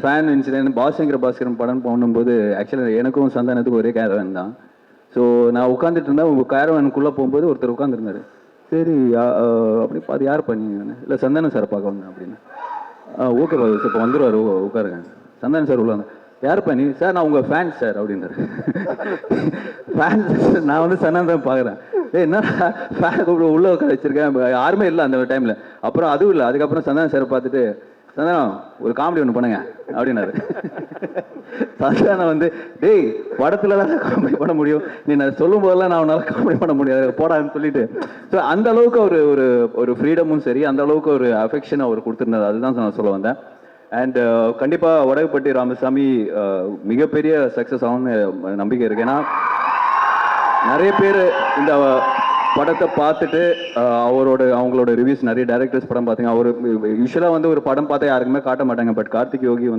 Fan incident Bhaskar Bhaskaran படம் பண்ணும்போது ஆக்சுவலாக எனக்கும் சந்தானத்துக்கும் ஒரே கேரவன் தான். ஸோ நான் உட்காந்துட்டு இருந்தேன், உங்கள் கேரவனுக்குள்ளே போகும்போது ஒருத்தர் உட்காந்துருந்தாரு. சரி அப்படி பார்த்து யார் பண்ணீங்க? இல்லை சந்தானம் சார் பார்க்க வந்தேன் அப்படின்னு. ஓகே பாபு சார் இப்போ வந்துடுவார், உட்காருங்க. சந்தானம் சார் உள்ள யார் பண்ணி சார்? நான் உங்கள் ஃபேன் சார் அப்படின்னாரு. ஃபேன் நான் வந்து சந்தானம் தான் பார்க்குறேன். என்ன ஃபேன் உள்ள உட்கார வச்சிருக்கேன், யாருமே இல்லை அந்த டைமில். அப்புறம் அதுவும் இல்லை, அதுக்கப்புறம் சந்தானம் சார் பார்த்துட்டு சந்தானம் ஒரு காமெடி ஒன்று பண்ணுங்க அப்படின்னாரு. சந்தானம் வந்து டேய் படத்துல தான் காமெடி பண்ண முடியும், நீ நான் சொல்லும் போதெல்லாம் நான் உன்னால காமெடி பண்ண முடியாது போடான்னு சொல்லிட்டு. ஸோ அந்த அளவுக்கு ஒரு ஒரு ஒரு ஃப்ரீடமும் சரி, அந்த அளவுக்கு ஒரு அஃபெக்ஷன் அவர் கொடுத்துருந்தாரு. அதுதான் நான் சொல்ல வந்தேன். அண்ட் கண்டிப்பாக வடகுப்பட்டி ராமசாமி மிகப்பெரிய சக்ஸஸ் ஆகும்னு நம்பிக்கை இருக்கு. ஏன்னா நிறைய பேர் இந்த படத்தை பார்த்துட்டு அவங்களோட ரிவ்யூஸ், நிறைய டைரக்டர்ஸ் படம் பார்த்தீங்க. அவர் யூஸ்வலாக வந்து ஒரு படம் பார்த்தா யாருக்குமே காட்ட மாட்டாங்க. பட் கார்த்திக் யோகி வந்து